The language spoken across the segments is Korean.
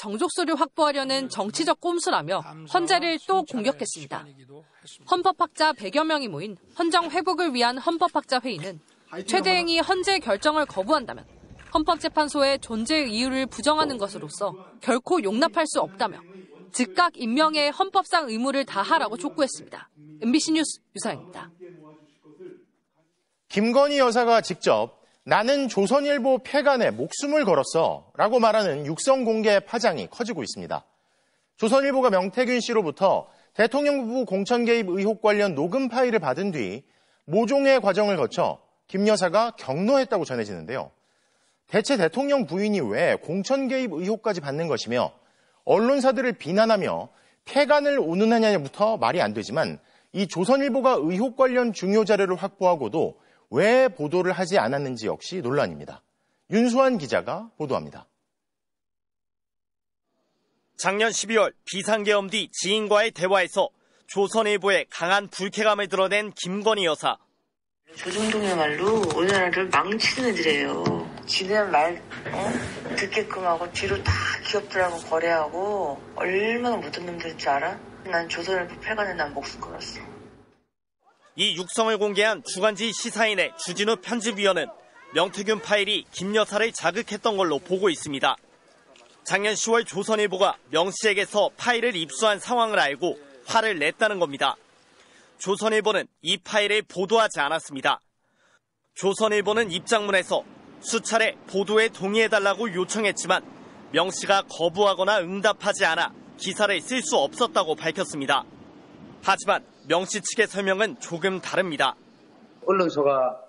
정족수를 확보하려는 정치적 꼼수라며 헌재를 또 공격했습니다. 헌법학자 100여 명이 모인 헌정 회복을 위한 헌법학자 회의는 최대행이 헌재 결정을 거부한다면 헌법재판소의 존재 이유를 부정하는 것으로서 결코 용납할 수 없다며 즉각 임명의 헌법상 의무를 다하라고 촉구했습니다. MBC 뉴스 유사입니다. 김건희 여사가 직접 나는 조선일보 폐간에 목숨을 걸었어 라고 말하는 육성 공개 파장이 커지고 있습니다. 조선일보가 명태균 씨로부터 대통령 부부 공천 개입 의혹 관련 녹음 파일을 받은 뒤 모종의 과정을 거쳐 김 여사가 경로했다고 전해지는데요. 대체 대통령 부인이 왜 공천 개입 의혹까지 받는 것이며 언론사들을 비난하며 폐간을 운운하냐부터 말이 안 되지만 이 조선일보가 의혹 관련 중요 자료를 확보하고도 왜 보도를 하지 않았는지 역시 논란입니다. 윤수환 기자가 보도합니다. 작년 12월 비상계엄 뒤 지인과의 대화에서 조선일보에 강한 불쾌감을 드러낸 김건희 여사. 조중동이야말로 우리나라를 망치는 애들이에요. 지네 말 듣게끔 하고 뒤로 다 기업들하고 거래하고 얼마나 못된 놈들인 줄 알아? 난 조선일보 폐간에 난 목숨 걸었어. 이 육성을 공개한 주간지 시사인의 주진우 편집위원은 명태균 파일이 김 여사를 자극했던 걸로 보고 있습니다. 작년 10월 조선일보가 명 씨에게서 파일을 입수한 상황을 알고 화를 냈다는 겁니다. 조선일보는 이 파일을 보도하지 않았습니다. 조선일보는 입장문에서 수차례 보도에 동의해달라고 요청했지만 명 씨가 거부하거나 응답하지 않아 기사를 쓸 수 없었다고 밝혔습니다. 하지만 명 씨 측의 설명은 조금 다릅니다. 언론사가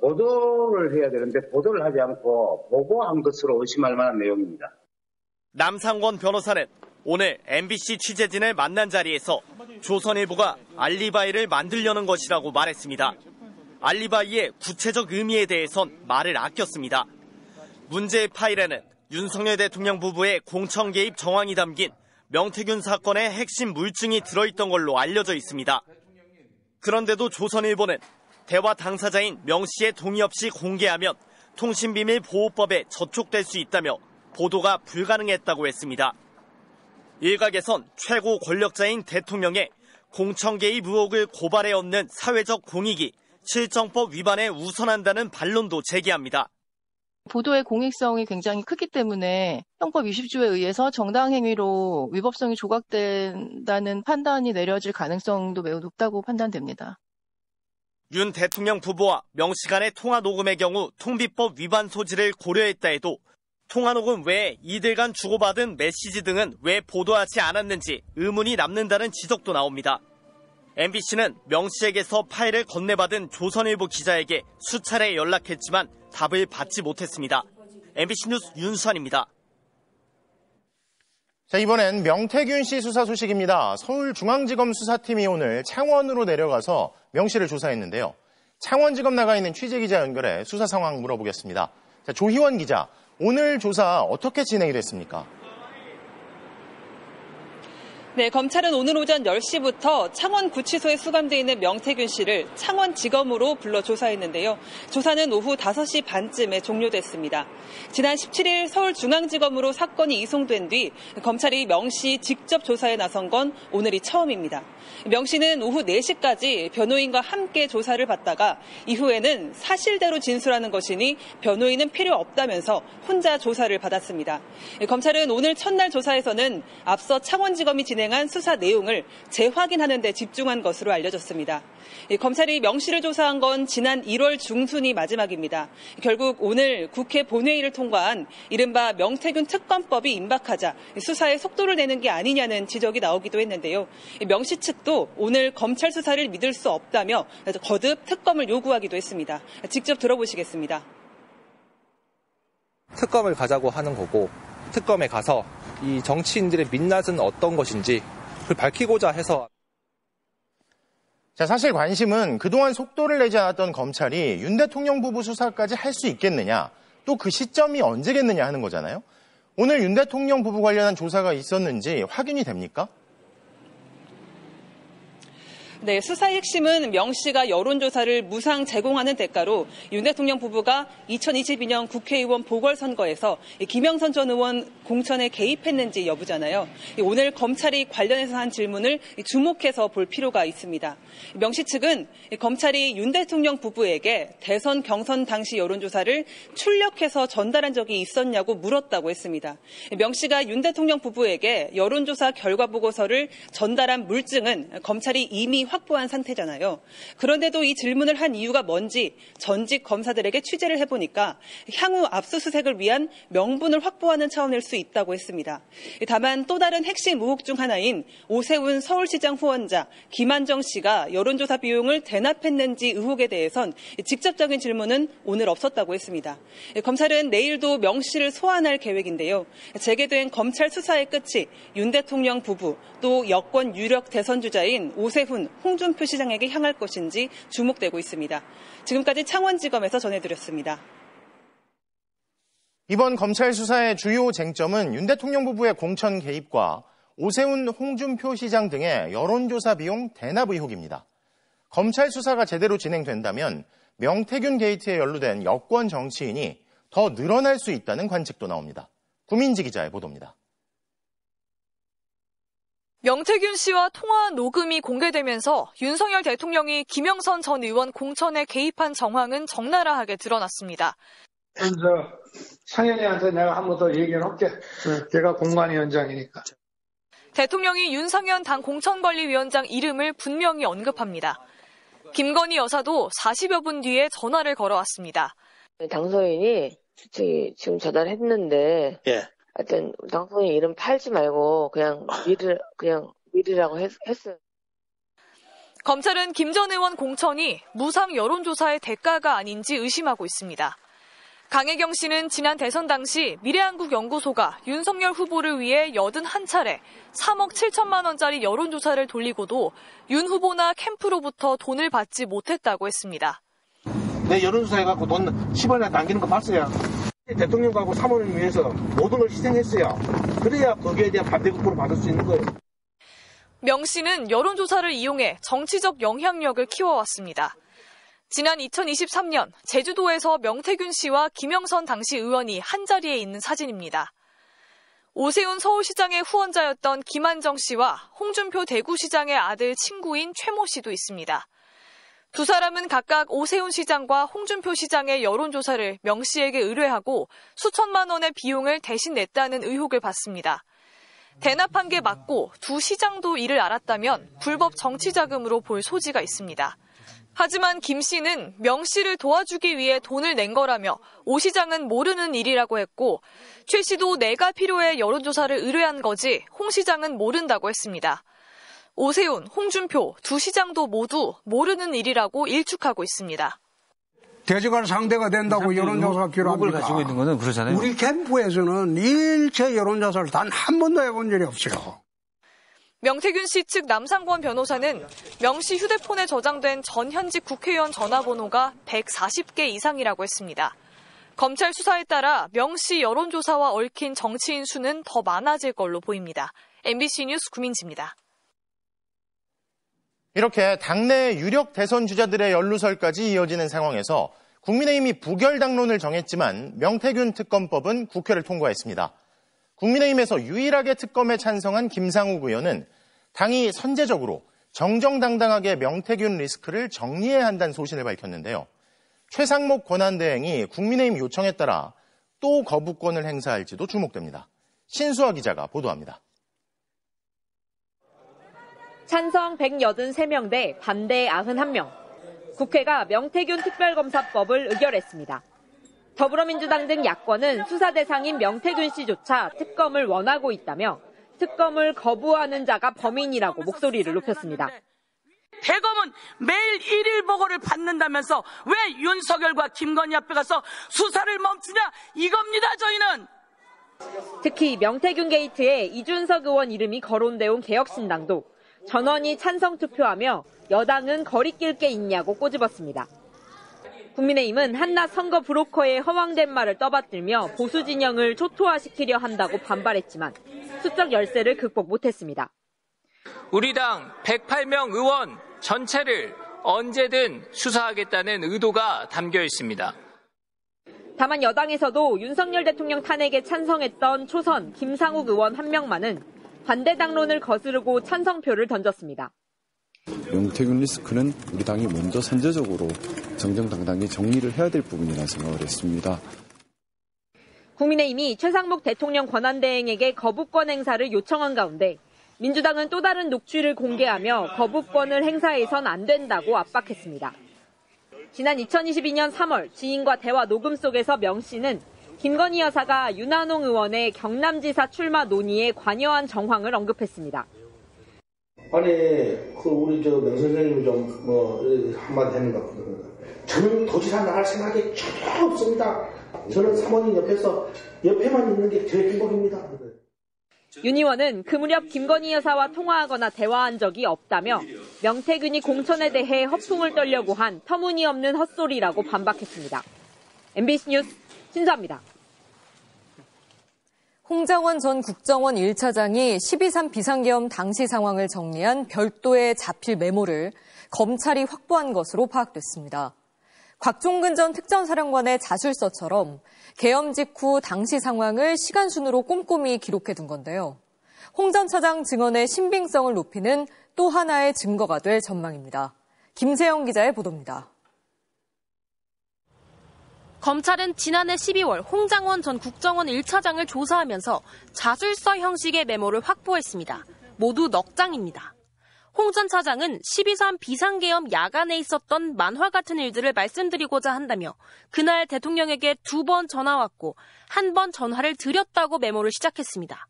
보도를 해야 되는데 보도를 하지 않고 보고한 것으로 의심할 만한 내용입니다. 남상권 변호사는 오늘 MBC 취재진을 만난 자리에서 조선일보가 알리바이를 만들려는 것이라고 말했습니다. 알리바이의 구체적 의미에 대해선 말을 아꼈습니다. 문제의 파일에는 윤석열 대통령 부부의 공천 개입 정황이 담긴 명태균 사건의 핵심 물증이 들어있던 걸로 알려져 있습니다. 그런데도 조선일보는 대화 당사자인 명 씨의 동의 없이 공개하면 통신비밀보호법에 저촉될 수 있다며 보도가 불가능했다고 했습니다. 일각에선 최고 권력자인 대통령의 공천 개입 의혹을 고발해 얻는 사회적 공익이 실정법 위반에 우선한다는 반론도 제기합니다. 보도의 공익성이 굉장히 크기 때문에 형법 20조에 의해서 정당 행위로 위법성이 조각된다는 판단이 내려질 가능성도 매우 높다고 판단됩니다. 윤 대통령 부부와 명 씨 간의 통화 녹음의 경우 통비법 위반 소지를 고려했다 해도 통화 녹음 외에 이들 간 주고받은 메시지 등은 왜 보도하지 않았는지 의문이 남는다는 지적도 나옵니다. MBC는 명 씨에게서 파일을 건네받은 조선일보 기자에게 수차례 연락했지만 답을 받지 못했습니다. MBC 뉴스 윤수환입니다. 자, 이번엔 명태균 씨 수사 소식입니다. 서울중앙지검 수사팀이 오늘 창원으로 내려가서 명 씨를 조사했는데요. 창원지검 나가 있는 취재기자 연결해 수사 상황 물어보겠습니다. 자, 조희원 기자, 오늘 조사 어떻게 진행이 됐습니까? 네, 검찰은 오늘 오전 10시부터 창원구치소에 수감되어 있는 명태균 씨를 창원지검으로 불러 조사했는데요. 조사는 오후 5시 반쯤에 종료됐습니다. 지난 17일 서울중앙지검으로 사건이 이송된 뒤 검찰이 명 씨 직접 조사에 나선 건 오늘이 처음입니다. 명 씨는 오후 4시까지 변호인과 함께 조사를 받다가 이후에는 사실대로 진술하는 것이니 변호인은 필요 없다면서 혼자 조사를 받았습니다. 검찰은 오늘 첫날 조사에서는 앞서 창원지검이 진행한 수사 내용을 재확인하는 데 집중한 것으로 알려졌습니다. 검찰이 명 씨를 조사한 건 지난 1월 중순이 마지막입니다. 결국 오늘 국회 본회의를 통과한 이른바 명태균 특검법이 임박하자 수사에 속도를 내는 게 아니냐는 지적이 나오기도 했는데요. 명 씨 측도 오늘 검찰 수사를 믿을 수 없다며 거듭 특검을 요구하기도 했습니다. 직접 들어보시겠습니다. 특검을 가자고 하는 거고 특검에 가서 이 정치인들의 민낯은 어떤 것인지 그걸 밝히고자 해서. 자, 사실 관심은 그동안 속도를 내지 않았던 검찰이 윤 대통령 부부 수사까지 할 수 있겠느냐, 또 그 시점이 언제겠느냐 하는 거잖아요. 오늘 윤 대통령 부부 관련한 조사가 있었는지 확인이 됩니까? 네, 수사의 핵심은 명 씨가 여론조사를 무상 제공하는 대가로 윤 대통령 부부가 2022년 국회의원 보궐선거에서 김영선 전 의원 공천에 개입했는지 여부잖아요. 오늘 검찰이 관련해서 한 질문을 주목해서 볼 필요가 있습니다. 명 씨 측은 검찰이 윤 대통령 부부에게 대선 경선 당시 여론조사를 출력해서 전달한 적이 있었냐고 물었다고 했습니다. 명 씨가 윤 대통령 부부에게 여론조사 결과 보고서를 전달한 물증은 검찰이 이미 확보한 상태잖아요. 그런데도 이 질문을 한 이유가 뭔지 전직 검사들에게 취재를 해보니까 향후 압수수색을 위한 명분을 확보하는 차원일 수 있다고 했습니다. 다만 또 다른 핵심 의혹 중 하나인 오세훈 서울시장 후원자 김한정 씨가 여론조사 비용을 대납했는지 의혹에 대해선 직접적인 질문은 오늘 없었다고 했습니다. 검찰은 내일도 명 씨를 소환할 계획인데요. 재개된 검찰 수사의 끝이 윤 대통령 부부 또 여권 유력 대선 주자인 오세훈, 홍준표 시장에게 향할 것인지 주목되고 있습니다. 지금까지 창원지검에서 전해드렸습니다. 이번 검찰 수사의 주요 쟁점은 윤 대통령 부부의 공천 개입과 오세훈, 홍준표 시장 등의 여론조사 비용 대납 의혹입니다. 검찰 수사가 제대로 진행된다면 명태균 게이트에 연루된 여권 정치인이 더 늘어날 수 있다는 관측도 나옵니다. 구민지 기자의 보도입니다. 명태균 씨와 통화 녹음이 공개되면서 윤석열 대통령이 김영선 전 의원 공천에 개입한 정황은 적나라하게 드러났습니다. 상현이한테 내가 한 번 더 얘기를 할게. 걔가 공관위원장이니까. 대통령이 윤상현 당 공천관리위원장 이름을 분명히 언급합니다. 김건희 여사도 40여 분 뒤에 전화를 걸어왔습니다. 당선인이 지금 전화를 했는데, 하여튼 당선인 이름 팔지 말고 그냥 미리라고 했어요. 검찰은 김 전 의원 공천이 무상 여론조사의 대가가 아닌지 의심하고 있습니다. 강혜경 씨는 지난 대선 당시 미래한국연구소가 윤석열 후보를 위해 81차례 3억 7천만 원짜리 여론조사를 돌리고도 윤 후보나 캠프로부터 돈을 받지 못했다고 했습니다. 내 여론조사 해갖고 돈 10원이나 남기는 거 봤어요. 대통령하고 사모를 위해서 모든 걸 희생했어요. 그래야 거기에 대한 반대급부를 받을 수 있는 거예요. 명 씨는 여론조사를 이용해 정치적 영향력을 키워왔습니다. 지난 2023년 제주도에서 명태균 씨와 김영선 당시 의원이 한자리에 있는 사진입니다. 오세훈 서울시장의 후원자였던 김한정 씨와 홍준표 대구시장의 아들 친구인 최모 씨도 있습니다. 두 사람은 각각 오세훈 시장과 홍준표 시장의 여론조사를 명 씨에게 의뢰하고 수천만 원의 비용을 대신 냈다는 의혹을 받습니다. 대납한 게 맞고 두 시장도 이를 알았다면 불법 정치자금으로 볼 소지가 있습니다. 하지만 김 씨는 명 씨를 도와주기 위해 돈을 낸 거라며 오 시장은 모르는 일이라고 했고 최 씨도 내가 필요해 여론조사를 의뢰한 거지 홍 시장은 모른다고 했습니다. 오세훈, 홍준표 두 시장도 모두 모르는 일이라고 일축하고 있습니다. 대적할 상대가 된다고 여론조사가 필요합니까? 가지고 있는 거는 그러잖아요. 우리 캠프에서는 일체 여론조사를 단 한 번도 해본 적이 없어요. 명태균 씨 측 남상권 변호사는 명 씨 휴대폰에 저장된 전 현직 국회의원 전화번호가 140개 이상이라고 했습니다. 검찰 수사에 따라 명 씨 여론조사와 얽힌 정치인 수는 더 많아질 걸로 보입니다. MBC 뉴스 구민지입니다. 이렇게 당내 유력 대선 주자들의 연루설까지 이어지는 상황에서 국민의힘이 부결 당론을 정했지만 명태균 특검법은 국회를 통과했습니다. 국민의힘에서 유일하게 특검에 찬성한 김상욱 의원은 당이 선제적으로 정정당당하게 명태균 리스크를 정리해야 한다는 소신을 밝혔는데요. 최상목 권한대행이 국민의힘 요청에 따라 또 거부권을 행사할지도 주목됩니다. 신수아 기자가 보도합니다. 찬성 183명 대 반대 91명. 국회가 명태균 특별검사법을 의결했습니다. 더불어민주당 등 야권은 수사 대상인 명태균 씨조차 특검을 원하고 있다며 특검을 거부하는 자가 범인이라고 목소리를 높였습니다. 대검은 매일 1일 보고를 받는다면서 왜 윤석열과 김건희 앞에 가서 수사를 멈추냐 이겁니다 저희는. 특히 명태균 게이트에 이준석 의원 이름이 거론되어 온 개혁신당도 전원이 찬성 투표하며 여당은 거리낄 게 있냐고 꼬집었습니다. 국민의힘은 한낱 선거 브로커의 허황된 말을 떠받들며 보수 진영을 초토화시키려 한다고 반발했지만 수적 열세를 극복 못했습니다. 우리 당 108명 의원 전체를 언제든 수사하겠다는 의도가 담겨 있습니다. 다만 여당에서도 윤석열 대통령 탄핵에 찬성했던 초선 김상욱 의원 한 명만은 반대 당론을 거스르고 찬성표를 던졌습니다. 명태균 리스크는 우리 당이 먼저 선제적으로 정정당당히 정리를 해야 될 부분이라는 생각을 했습니다. 국민의힘이 최상목 대통령 권한대행에게 거부권 행사를 요청한 가운데 민주당은 또 다른 녹취를 공개하며 거부권을 행사해선 안 된다고 압박했습니다. 지난 2022년 3월 지인과 대화 녹음 속에서 명 씨는 김건희 여사가 윤한홍 의원의 경남지사 출마 논의에 관여한 정황을 언급했습니다. 아니, 우리 명 선생님이 한마디 했는가 보다. 저는 도지사 나갈 생각이 전혀 없습니다. 저는 사모님 옆에만 있는 게 제일 행복입니다. 윤 의원은 그 무렵 김건희 여사와 통화하거나 대화한 적이 없다며 명태균이 공천에 대해 허풍을 떨려고 한 터무니없는 헛소리라고 반박했습니다. MBC 뉴스 신수아입니다. 홍장원 전 국정원 1차장이 12.3 비상계엄 당시 상황을 정리한 별도의 자필 메모를 검찰이 확보한 것으로 파악됐습니다. 곽종근 전 특전사령관의 자술서처럼 계엄 직후 당시 상황을 시간순으로 꼼꼼히 기록해둔 건데요. 홍 전 차장 증언의 신빙성을 높이는 또 하나의 증거가 될 전망입니다. 김세영 기자의 보도입니다. 검찰은 지난해 12월 홍장원 전 국정원 1차장을 조사하면서 자술서 형식의 메모를 확보했습니다. 모두 넉 장입니다. 홍 전 차장은 12.3 비상계엄 야간에 있었던 만화 같은 일들을 말씀드리고자 한다며 그날 대통령에게 2번 전화 왔고 1번 전화를 드렸다고 메모를 시작했습니다.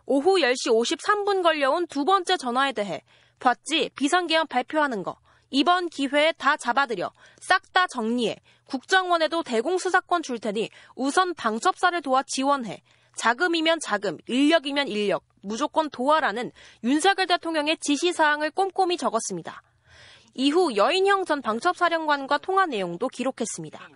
오후 10시 53분 걸려온 두 번째 전화에 대해 봤지 비상계엄 발표하는 거 이번 기회에 다 잡아들여 싹 다 정리해 국정원에도 대공수사권 줄 테니 우선 방첩사를 도와 지원해 자금이면 자금, 인력이면 인력, 무조건 도와라는 윤석열 대통령의 지시사항을 꼼꼼히 적었습니다. 이후 여인형 전 방첩사령관과 통화 내용도 기록했습니다.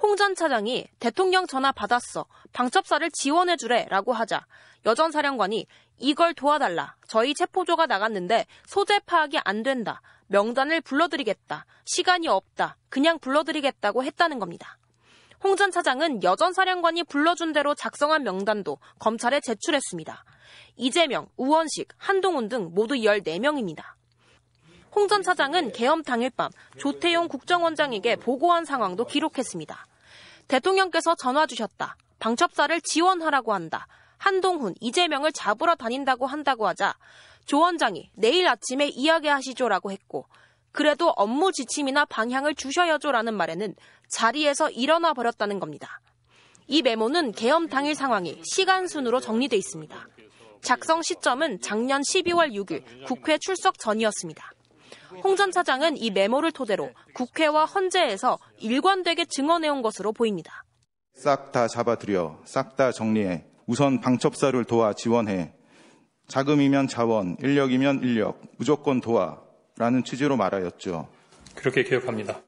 홍 전 차장이 대통령 전화 받았어. 방첩사를 지원해주래 라고 하자 여 전 사령관이 이걸 도와달라. 저희 체포조가 나갔는데 소재 파악이 안 된다. 명단을 불러드리겠다. 시간이 없다. 그냥 불러드리겠다고 했다는 겁니다. 홍 전 차장은 여 전 사령관이 불러준 대로 작성한 명단도 검찰에 제출했습니다. 이재명, 우원식, 한동훈 등 모두 14명입니다. 홍 전 차장은 계엄 당일 밤 조태용 국정원장에게 보고한 상황도 기록했습니다. 대통령께서 전화 주셨다. 방첩사를 지원하라고 한다. 한동훈, 이재명을 잡으러 다닌다고 한다고 하자 조 원장이 내일 아침에 이야기하시죠라고 했고 그래도 업무 지침이나 방향을 주셔야죠라는 말에는 자리에서 일어나 버렸다는 겁니다. 이 메모는 계엄 당일 상황이 시간순으로 정리돼 있습니다. 작성 시점은 작년 12월 6일 국회 출석 전이었습니다. 홍 전 차장은 이 메모를 토대로 국회와 헌재에서 일관되게 증언해온 것으로 보입니다. 싹 다 잡아들여, 싹 다 정리해, 우선 방첩사를 도와 지원해, 자금이면 자원, 인력이면 인력, 무조건 도와라는 취지로 말하였죠. 그렇게 기억합니다.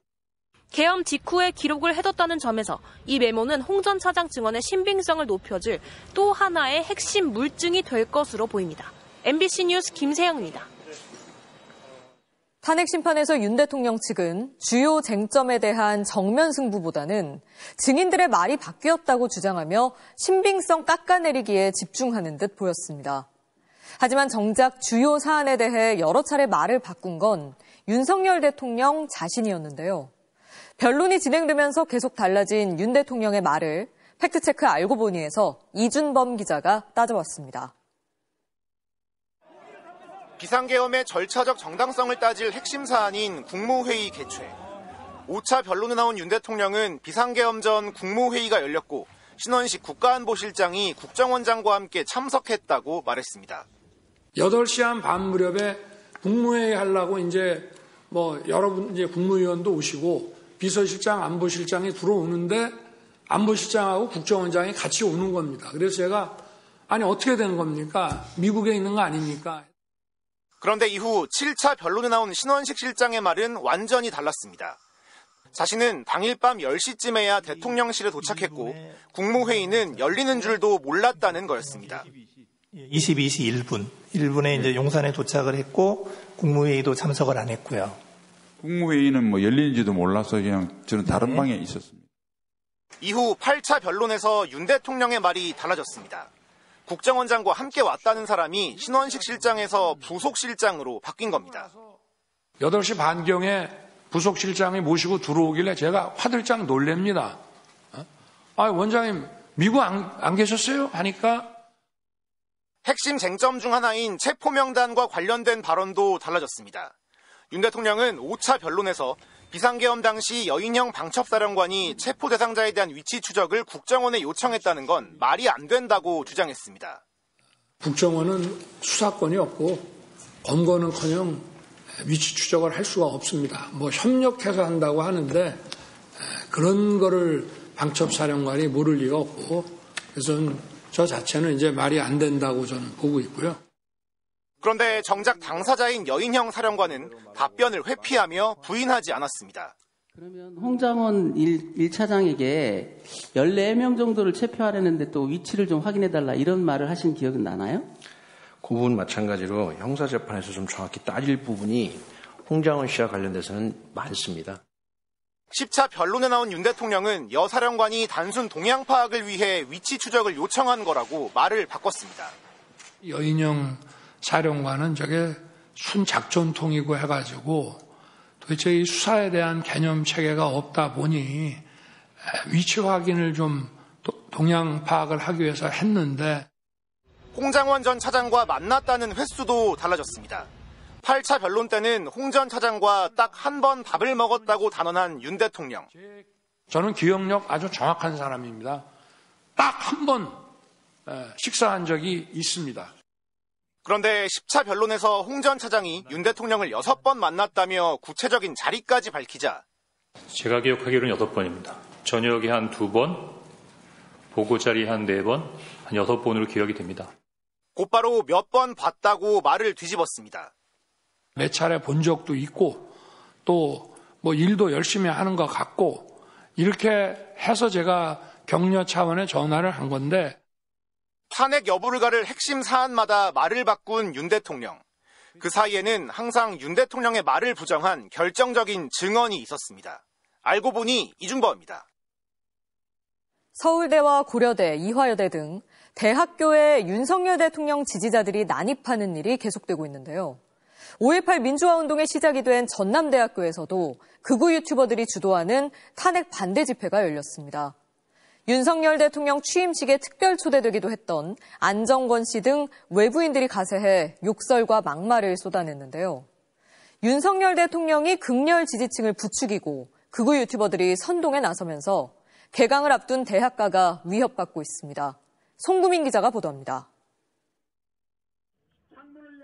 계엄 직후에 기록을 해뒀다는 점에서 이 메모는 홍 전 차장 증언의 신빙성을 높여줄 또 하나의 핵심 물증이 될 것으로 보입니다. MBC 뉴스 김세영입니다. 탄핵 심판에서 윤 대통령 측은 주요 쟁점에 대한 정면 승부보다는 증인들의 말이 바뀌었다고 주장하며 신빙성 깎아내리기에 집중하는 듯 보였습니다. 하지만 정작 주요 사안에 대해 여러 차례 말을 바꾼 건 윤석열 대통령 자신이었는데요. 변론이 진행되면서 계속 달라진 윤 대통령의 말을 팩트체크 알고 보니에서 이준범 기자가 따져왔습니다. 비상계엄의 절차적 정당성을 따질 핵심 사안인 국무회의 개최. 5차 변론에 나온 윤 대통령은 비상계엄 전 국무회의가 열렸고 신원식 국가안보실장이 국정원장과 함께 참석했다고 말했습니다. 8시 한 반 무렵에 국무회의 하려고 여러분 국무위원도 오시고 비서실장, 안보실장이 들어오는데 안보실장하고 국정원장이 같이 오는 겁니다. 그래서 제가 어떻게 되는 겁니까? 미국에 있는 거 아닙니까? 그런데 이후 7차 변론에 나온 신원식 실장의 말은 완전히 달랐습니다. 자신은 당일 밤 10시쯤에야 대통령실에 도착했고 국무회의는 열리는 줄도 몰랐다는 거였습니다. 22시 1분에 이제 용산에 도착을 했고 국무회의도 참석을 안 했고요. 국무회의는 뭐 열리는지도 몰라서 그냥 저는 다른 방에 있었습니다. 이후 8차 변론에서 윤 대통령의 말이 달라졌습니다. 국정원장과 함께 왔다는 사람이 신원식 실장에서 부속실장으로 바뀐 겁니다. 8시 반경에 부속실장이 모시고 들어오길래 제가 화들짝 놀랍니다. 원장님 미국 안 계셨어요? 하니까 핵심 쟁점 중 하나인 체포명단과 관련된 발언도 달라졌습니다. 윤 대통령은 5차 변론에서 비상계엄 당시 여인형 방첩사령관이 체포 대상자에 대한 위치 추적을 국정원에 요청했다는 건 말이 안 된다고 주장했습니다. 국정원은 수사권이 없고 검거는커녕 위치 추적을 할 수가 없습니다. 협력해서 한다고 하는데 그런 거를 방첩사령관이 모를 리가 없고 그래서 저 자체는 이제 말이 안 된다고 저는 보고 있고요. 그런데 정작 당사자인 여인형 사령관은 답변을 회피하며 부인하지 않았습니다. 그러면 홍장원 1차장에게 14명 정도를 체포하려는데 또 위치를 좀 확인해달라 이런 말을 하신 기억은 나나요? 그 부분 마찬가지로 형사재판에서 좀 정확히 따질 부분이 홍장원 씨와 관련돼서는 많습니다. 10차 변론에 나온 윤 대통령은 여 사령관이 단순 동향 파악을 위해 위치 추적을 요청한 거라고 말을 바꿨습니다. 여인형 사령관은 저게 순작전통이고 해가지고 도대체 이 수사에 대한 개념 체계가 없다 보니 위치 확인을 좀 동향 파악을 하기 위해서 했는데 홍장원 전 차장과 만났다는 횟수도 달라졌습니다. 8차 변론 때는 홍 전 차장과 딱 한 번 밥을 먹었다고 단언한 윤 대통령. 저는 기억력 아주 정확한 사람입니다. 딱 한 번 식사한 적이 있습니다. 그런데 10차 변론에서 홍 전 차장이 윤 대통령을 6번 만났다며 구체적인 자리까지 밝히자 제가 기억하기로는 6번입니다. 저녁에 한 2번, 보고 자리 한 4번, 한 6번으로 기억이 됩니다. 곧바로 몇 번 봤다고 말을 뒤집었습니다. 몇 차례 본 적도 있고 또 일도 열심히 하는 것 같고 이렇게 해서 제가 격려 차원의 전화를 한 건데 탄핵 여부를 가를 핵심 사안마다 말을 바꾼 윤 대통령. 그 사이에는 항상 윤 대통령의 말을 부정한 결정적인 증언이 있었습니다. 알고 보니 이중범입니다. 서울대와 고려대, 이화여대 등 대학교에 윤석열 대통령 지지자들이 난입하는 일이 계속되고 있는데요. 5.18 민주화운동의 시작이 된 전남대학교에서도 극우 유튜버들이 주도하는 탄핵 반대 집회가 열렸습니다. 윤석열 대통령 취임식에 특별 초대되기도 했던 안정권 씨 등 외부인들이 가세해 욕설과 막말을 쏟아냈는데요. 윤석열 대통령이 극렬 지지층을 부추기고 극우 유튜버들이 선동에 나서면서 개강을 앞둔 대학가가 위협받고 있습니다. 송구민 기자가 보도합니다.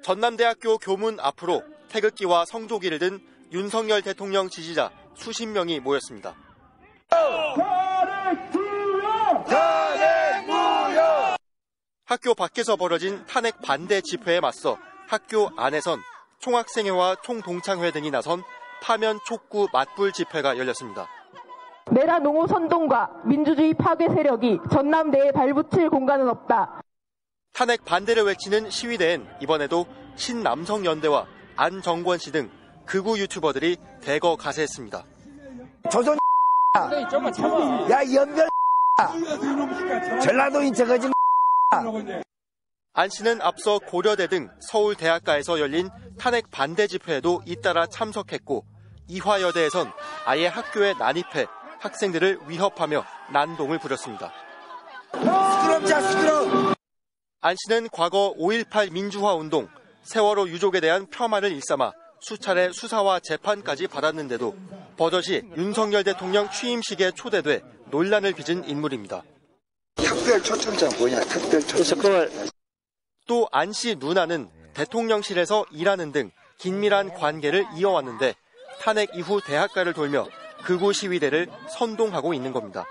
전남대학교 교문 앞으로 태극기와 성조기를 든 윤석열 대통령 지지자 수십 명이 모였습니다. 학교 밖에서 벌어진 탄핵 반대 집회에 맞서 학교 안에선 총학생회와 총동창회 등이 나선 파면 촉구 맞불 집회가 열렸습니다. 내라 농호 선동과 민주주의 파괴 세력이 전남대에 발붙일 공간은 없다. 탄핵 반대를 외치는 시위대엔 이번에도 신남성연대와 안정권 씨 등 극우 유튜버들이 대거 가세했습니다. 조선 야 연별 전라도인 저거지. 안 씨는 앞서 고려대 등 서울대학가에서 열린 탄핵 반대 집회에도 잇따라 참석했고 이화여대에선 아예 학교에 난입해 학생들을 위협하며 난동을 부렸습니다. 시끄럽자. 안 씨는 과거 5.18 민주화운동, 세월호 유족에 대한 폄하를 일삼아 수차례 수사와 재판까지 받았는데도 버젓이 윤석열 대통령 취임식에 초대돼 논란을 빚은 인물입니다. 특별 초청장 뭐냐? 특별 초청장. 또 안 씨 누나는 대통령실에서 일하는 등 긴밀한 관계를 이어왔는데 탄핵 이후 대학가를 돌며 극우 시위대를 선동하고 있는 겁니다.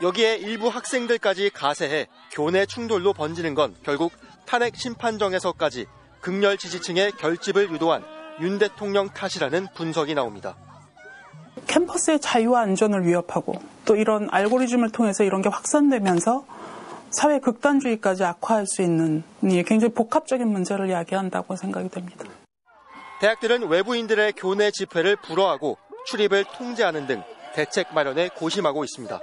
여기에 일부 학생들까지 가세해 교내 충돌로 번지는 건 결국 탄핵 심판정에서까지 극렬 지지층의 결집을 유도한 윤 대통령 탓이라는 분석이 나옵니다. 캠퍼스의 자유와 안전을 위협하고 또 이런 알고리즘을 통해서 이런 게 확산되면서 사회 극단주의까지 악화할 수 있는 굉장히 복합적인 문제를 야기한다고 생각이 됩니다. 대학들은 외부인들의 교내 집회를 불허하고 출입을 통제하는 등 대책 마련에 고심하고 있습니다.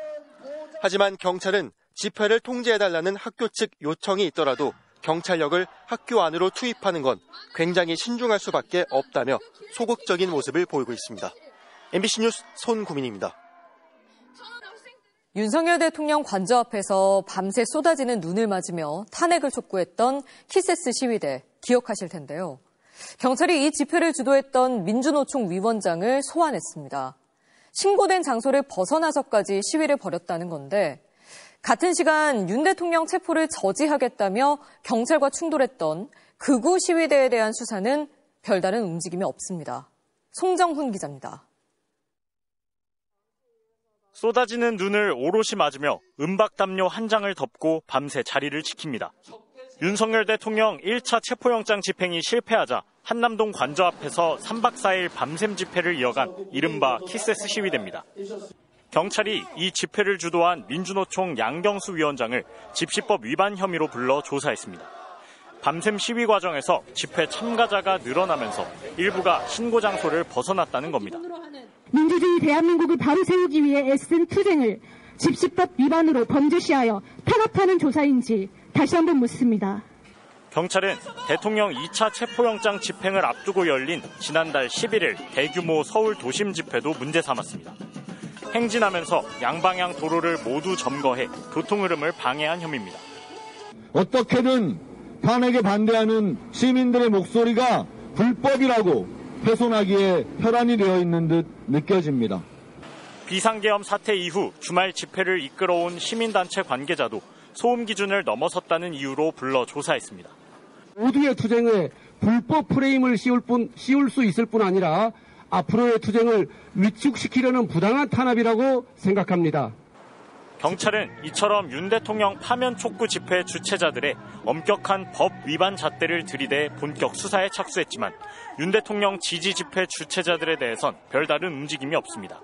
하지만 경찰은 집회를 통제해달라는 학교 측 요청이 있더라도 경찰력을 학교 안으로 투입하는 건 굉장히 신중할 수밖에 없다며 소극적인 모습을 보이고 있습니다. MBC 뉴스 손구민입니다. 윤석열 대통령 관저 앞에서 밤새 쏟아지는 눈을 맞으며 탄핵을 촉구했던 키세스 시위대 기억하실 텐데요. 경찰이 이 집회를 주도했던 민주노총 위원장을 소환했습니다. 신고된 장소를 벗어나서까지 시위를 벌였다는 건데 같은 시간 윤 대통령 체포를 저지하겠다며 경찰과 충돌했던 극우 시위대에 대한 수사는 별다른 움직임이 없습니다. 송정훈 기자입니다. 쏟아지는 눈을 오롯이 맞으며 은박담요 한 장을 덮고 밤새 자리를 지킵니다. 윤석열 대통령 1차 체포영장 집행이 실패하자 한남동 관저 앞에서 3박 4일 밤샘 집회를 이어간 이른바 키세스 시위대입니다. 경찰이 이 집회를 주도한 민주노총 양경수 위원장을 집시법 위반 혐의로 불러 조사했습니다. 밤샘 시위 과정에서 집회 참가자가 늘어나면서 일부가 신고 장소를 벗어났다는 겁니다. 민주주의 대한민국을 바로 세우기 위해 애쓴 투쟁을 집시법 위반으로 범죄시하여 탄압하는 조사인지 다시 한번 묻습니다. 경찰은 대통령 2차 체포영장 집행을 앞두고 열린 지난달 11일 대규모 서울 도심 집회도 문제 삼았습니다. 행진하면서 양방향 도로를 모두 점거해 교통 흐름을 방해한 혐의입니다. 어떻게든 탄핵에 반대하는 시민들의 목소리가 불법이라고 훼손하기에 혈안이 되어 있는 듯 느껴집니다. 비상계엄 사태 이후 주말 집회를 이끌어온 시민단체 관계자도 소음 기준을 넘어섰다는 이유로 불러 조사했습니다. 모두의 투쟁에 불법 프레임을 씌울 수 있을 뿐 아니라 앞으로의 투쟁을 위축시키려는 부당한 탄압이라고 생각합니다. 경찰은 이처럼 윤 대통령 파면 촉구 집회 주최자들의 엄격한 법 위반 잣대를 들이대 본격 수사에 착수했지만 윤 대통령 지지 집회 주최자들에 대해선 별다른 움직임이 없습니다.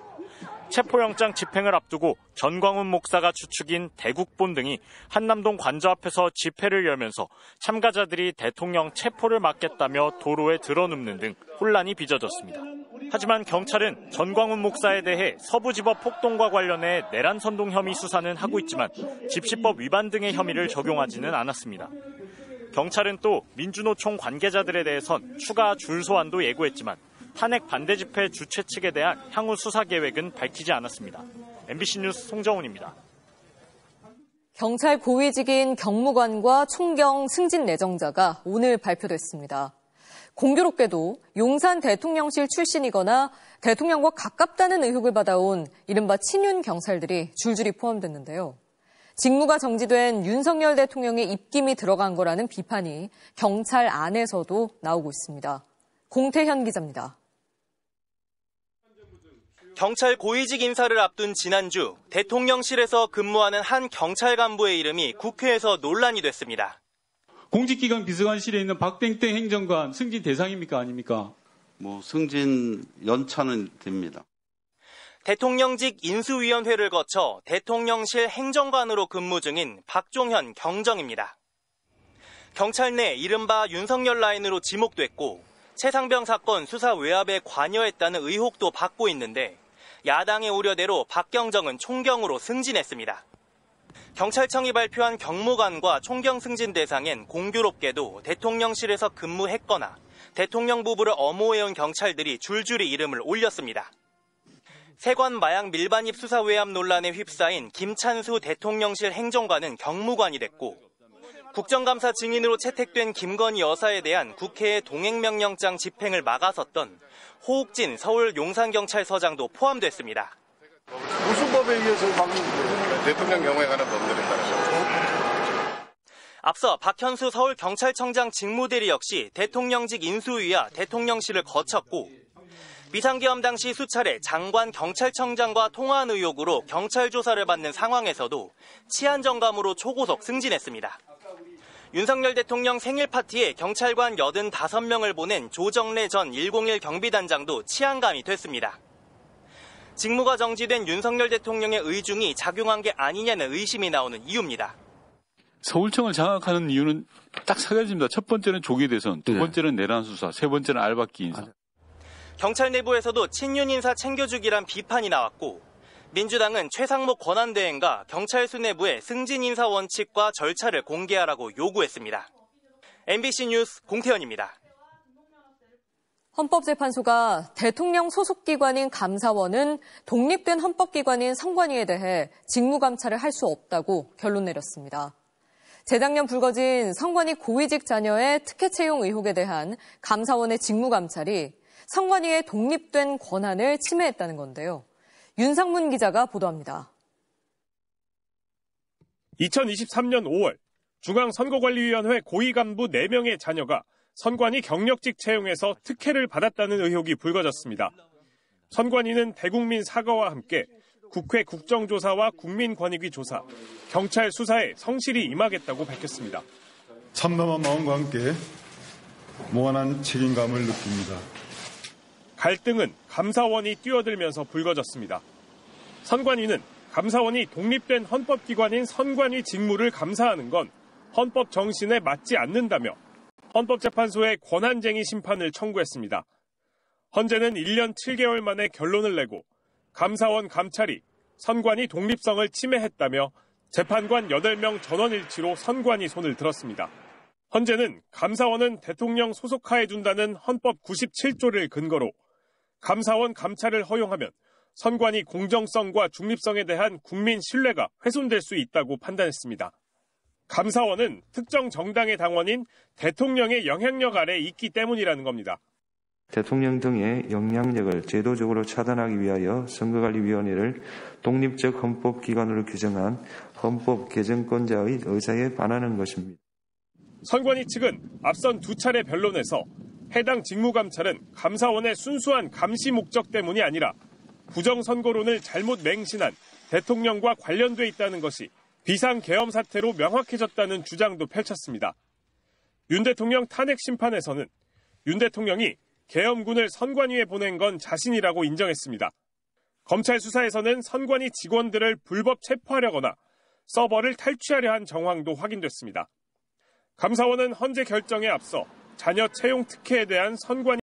체포영장 집행을 앞두고 전광훈 목사가 주축인 대국본 등이 한남동 관저 앞에서 집회를 열면서 참가자들이 대통령 체포를 막겠다며 도로에 드러눕는 등 혼란이 빚어졌습니다. 하지만 경찰은 전광훈 목사에 대해 서부지법 폭동과 관련해 내란 선동 혐의 수사는 하고 있지만 집시법 위반 등의 혐의를 적용하지는 않았습니다. 경찰은 또 민주노총 관계자들에 대해선 추가 줄 소환도 예고했지만 탄핵 반대 집회 주최 측에 대한 향후 수사 계획은 밝히지 않았습니다. MBC 뉴스 송정훈입니다. 경찰 고위직인 경무관과 총경 승진 내정자가 오늘 발표됐습니다. 공교롭게도 용산 대통령실 출신이거나 대통령과 가깝다는 의혹을 받아온 이른바 친윤 경찰들이 줄줄이 포함됐는데요. 직무가 정지된 윤석열 대통령의 입김이 들어간 거라는 비판이 경찰 안에서도 나오고 있습니다. 공태현 기자입니다. 경찰 고위직 인사를 앞둔 지난주 대통령실에서 근무하는 한 경찰 간부의 이름이 국회에서 논란이 됐습니다. 공직기관 비서관실에 있는 박땡땡 행정관 승진 대상입니까 아닙니까? 승진 연차는 됩니다. 대통령직 인수위원회를 거쳐 대통령실 행정관으로 근무 중인 박종현 경정입니다. 경찰 내 이른바 윤석열 라인으로 지목됐고 최상병 사건 수사 외압에 관여했다는 의혹도 받고 있는데 야당의 우려대로 박경정은 총경으로 승진했습니다. 경찰청이 발표한 경무관과 총경 승진 대상엔 공교롭게도 대통령실에서 근무했거나 대통령 부부를 엄호해온 경찰들이 줄줄이 이름을 올렸습니다. 세관 마약 밀반입 수사 외압 논란에 휩싸인 김찬수 대통령실 행정관은 경무관이 됐고 국정감사 증인으로 채택된 김건희 여사에 대한 국회의 동행명령장 집행을 막아섰던 호욱진 서울 용산경찰서장도 포함됐습니다. 무슨 법에 의해서 막는 거예요? 대통령 경우에 관한 법들에 따라서. 앞서 박현수 서울경찰청장 직무대리 역시 대통령직 인수위와 대통령실을 거쳤고 비상계엄 당시 수차례 장관 경찰청장과 통화한 의혹으로 경찰 조사를 받는 상황에서도 치안정감으로 초고속 승진했습니다. 윤석열 대통령 생일 파티에 경찰관 85명을 보낸 조정래 전 101 경비단장도 치안감이 됐습니다. 직무가 정지된 윤석열 대통령의 의중이 작용한 게 아니냐는 의심이 나오는 이유입니다. 서울청을 장악하는 이유는 딱 세 가지입니다. 첫 번째는 조기 대선, 두 번째는 내란 수사, 세 번째는 알박기 인사. 경찰 내부에서도 친윤 인사 챙겨주기란 비판이 나왔고 민주당은 최상목 권한대행과 경찰수 내부의 승진 인사 원칙과 절차를 공개하라고 요구했습니다. MBC 뉴스 공태현입니다. 헌법재판소가 대통령 소속기관인 감사원은 독립된 헌법기관인 선관위에 대해 직무감찰을 할 수 없다고 결론 내렸습니다. 재작년 불거진 선관위 고위직 자녀의 특혜 채용 의혹에 대한 감사원의 직무감찰이 선관위의 독립된 권한을 침해했다는 건데요. 윤상문 기자가 보도합니다. 2023년 5월 중앙선거관리위원회 고위 간부 4명의 자녀가 선관위 경력직 채용에서 특혜를 받았다는 의혹이 불거졌습니다. 선관위는 대국민 사과와 함께 국회 국정조사와 국민권익위 조사, 경찰 수사에 성실히 임하겠다고 밝혔습니다. 참담한 마음과 함께 무한한 책임감을 느낍니다. 갈등은 감사원이 뛰어들면서 불거졌습니다. 선관위는 감사원이 독립된 헌법기관인 선관위 직무를 감사하는 건 헌법 정신에 맞지 않는다며 헌법재판소에 권한쟁의 심판을 청구했습니다. 헌재는 1년 7개월 만에 결론을 내고 감사원 감찰이 선관위 독립성을 침해했다며 재판관 8명 전원일치로 선관위 손을 들었습니다. 헌재는 감사원은 대통령 소속하에 둔다는 헌법 97조를 근거로 감사원 감찰을 허용하면 선관위 공정성과 중립성에 대한 국민 신뢰가 훼손될 수 있다고 판단했습니다. 감사원은 특정 정당의 당원인 대통령의 영향력 아래 있기 때문이라는 겁니다. 대통령 등의 영향력을 제도적으로 차단하기 위하여 선거관리위원회를 독립적 헌법기관으로 규정한 헌법개정권자의 의사에 반하는 것입니다. 선관위 측은 앞선 2차례 변론에서 해당 직무감찰은 감사원의 순수한 감시 목적 때문이 아니라 부정선거론을 잘못 맹신한 대통령과 관련돼 있다는 것이 비상계엄 사태로 명확해졌다는 주장도 펼쳤습니다. 윤 대통령 탄핵 심판에서는 윤 대통령이 계엄군을 선관위에 보낸 건 자신이라고 인정했습니다. 검찰 수사에서는 선관위 직원들을 불법 체포하려거나 서버를 탈취하려 한 정황도 확인됐습니다. 감사원은 헌재 결정에 앞서 자녀 채용 특혜에 대한 선관위